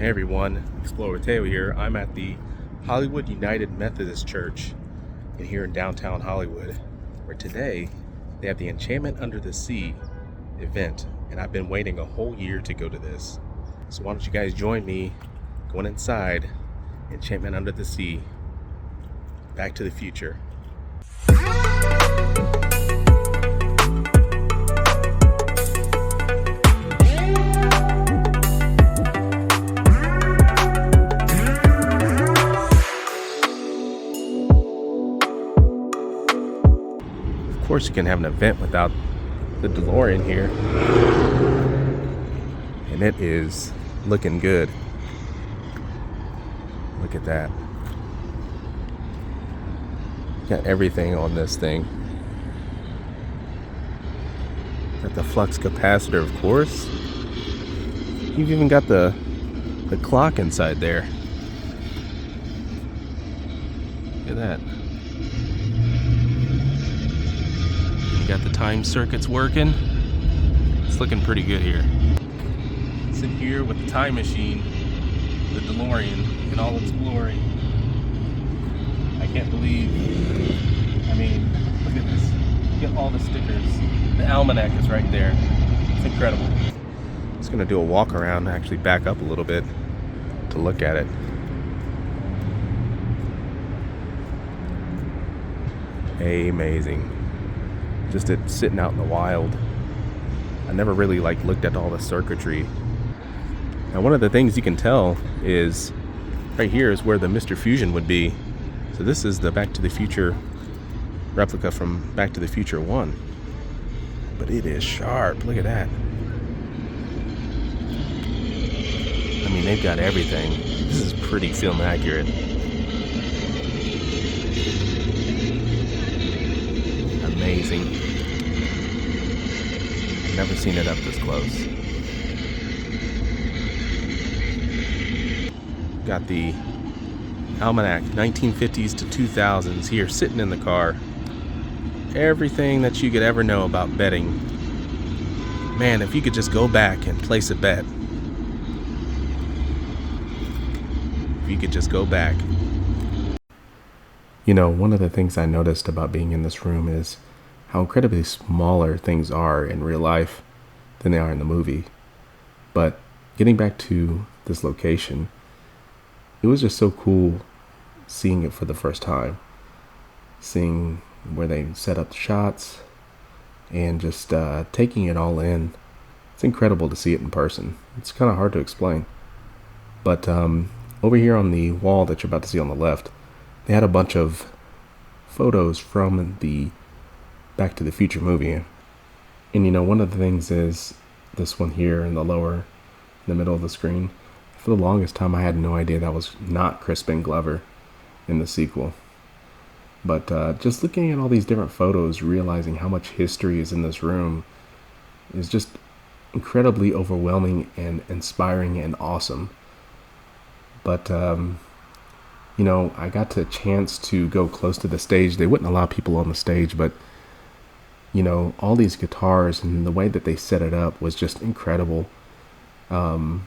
Hey everyone, Explorer Teo here. I'm at the Hollywood United Methodist Church here in downtown Hollywood, where today they have the Enchantment Under the Sea event, and I've been waiting a whole year to go to this. So why don't you guys join me going inside Enchantment Under the Sea, Back to the Future. Of course you can have an event without the DeLorean here, and it is looking good. Look at that. Got everything on this thing. Got the flux capacitor, of course. You've even got the clock inside there. Look at that. Got the time circuits working. It's looking pretty good here. Sitting here with the time machine, the DeLorean in all its glory. I can't believe, look at this. Get all the stickers. The almanac is right there. It's incredible. Just gonna do a walk around, actually back up a little bit to look at it. Amazing. Just it sitting out in the wild. I never really looked at all the circuitry. Now one of the things you can tell is right here is where the Mr. Fusion would be. So this is the Back to the Future replica from Back to the Future 1. But it is sharp. Look at that. They've got everything. This is pretty film accurate. Amazing. Never seen it up this close. Got the almanac, 1950s to 2000s here sitting in the car. Everything that you could ever know about betting. Man, if you could just go back and place a bet. If you could just go back. You know, one of the things I noticed about being in this room is how incredibly smaller things are in real life than they are in the movie. But getting back to this location, it was just so cool seeing it for the first time. Seeing where they set up the shots and just taking it all in. It's incredible to see it in person. It's kind of hard to explain. But over here on the wall that you're about to see on the left, they had a bunch of photos from the Back to the Future movie. And you know, one of the things is this one here in the the middle of the screen. For the longest time I had no idea that was not Crispin Glover in the sequel. But just looking at all these different photos, realizing how much history is in this room is just incredibly overwhelming and inspiring and awesome. But you know, I got the chance to go close to the stage. They wouldn't allow people on the stage, but you know, all these guitars and the way that they set it up was just incredible. You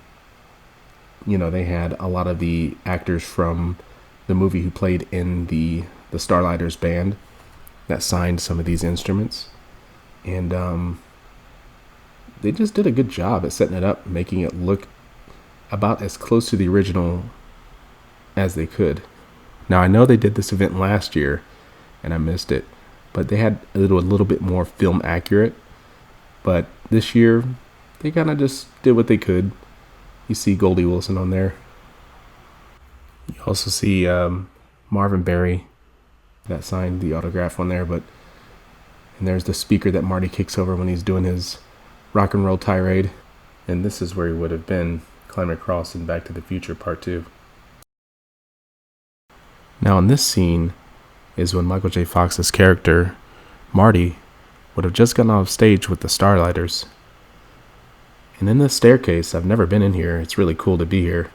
know, they had a lot of the actors from the movie who played in the Starlighters band that signed some of these instruments. And they just did a good job at setting it up, making it look about as close to the original as they could. Now I know they did this event last year and I missed it, but they had a little bit more film accurate. But this year they kind of just did what they could. You see Goldie Wilson on there. You also see Marvin Berry that signed the autograph on there. And there's the speaker that Marty kicks over when he's doing his rock and roll tirade. And this is where he would have been climbing across in Back to the Future Part 2. Now in this scene is when Michael J. Fox's character, Marty, would have just gotten off stage with the Starlighters. And in this staircase, I've never been in here, it's really cool to be here.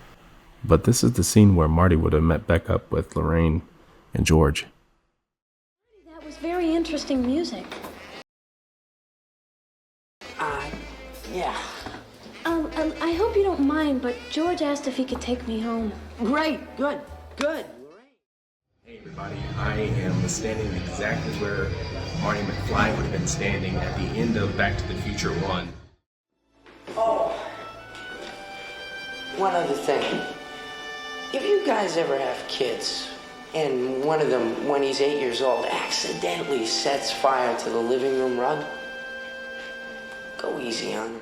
But this is the scene where Marty would have met back up with Lorraine and George. That was very interesting music. Yeah. I hope hope you don't mind, but George asked if he could take me home. Great, good. Hey everybody, I am standing exactly where Marty McFly would have been standing at the end of Back to the Future 1. Oh, one other thing. If you guys ever have kids, and one of them, when he's 8 years old, accidentally sets fire to the living room rug, go easy on him.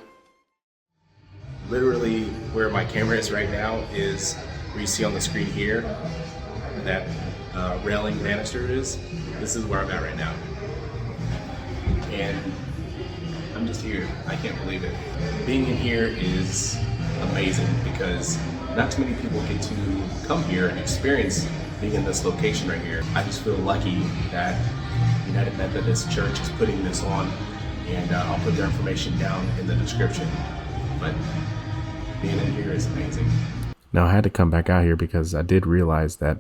Literally where my camera is right now is where you see on the screen here, that railing banister is. This is where I'm at right now. And I'm just here. I can't believe it. Being in here is amazing because not too many people get to come here and experience being in this location right here. I just feel lucky that United Methodist Church is putting this on, and I'll put their information down in the description. But being in here is amazing. Now I had to come back out here because I did realize that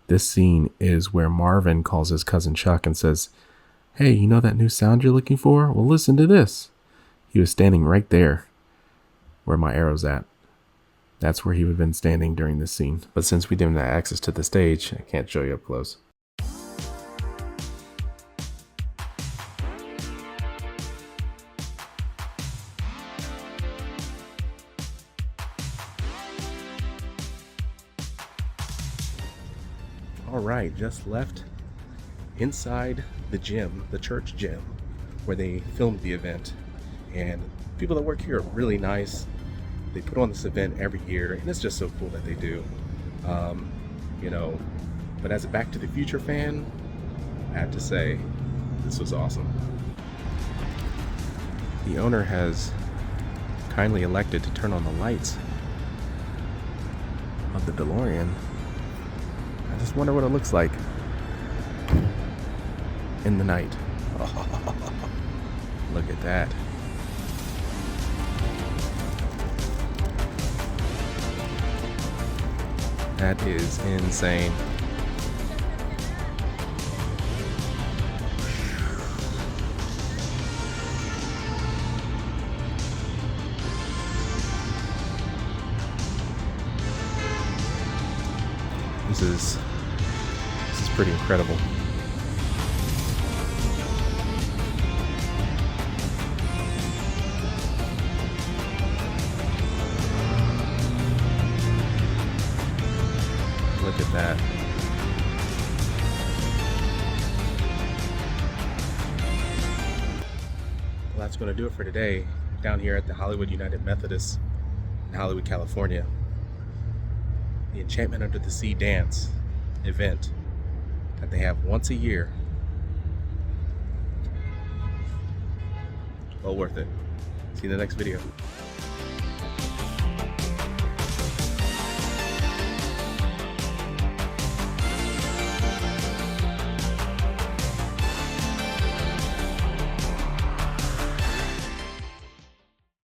this scene is where Marvin calls his cousin Chuck and says, "Hey, you know that new sound you're looking for? Well, listen to this." He was standing right there where my arrow's at. That's where he would have been standing during this scene. But since we didn't have access to the stage, I can't show you up close. All right, just left inside the gym, the church gym, where they filmed the event. And people that work here are really nice. They put on this event every year, and it's just so cool that they do. But as a Back to the Future fan, I have to say, this was awesome. The owner has kindly elected to turn on the lights of the DeLorean. I just wonder what it looks like in the night. Oh, look at that. That is insane. This is pretty incredible. Look at that. Well, that's going to do it for today down here at the Hollywood United Methodist in Hollywood, California. The Enchantment Under the Sea dance event that they have once a year. Well worth it. See you in the next video.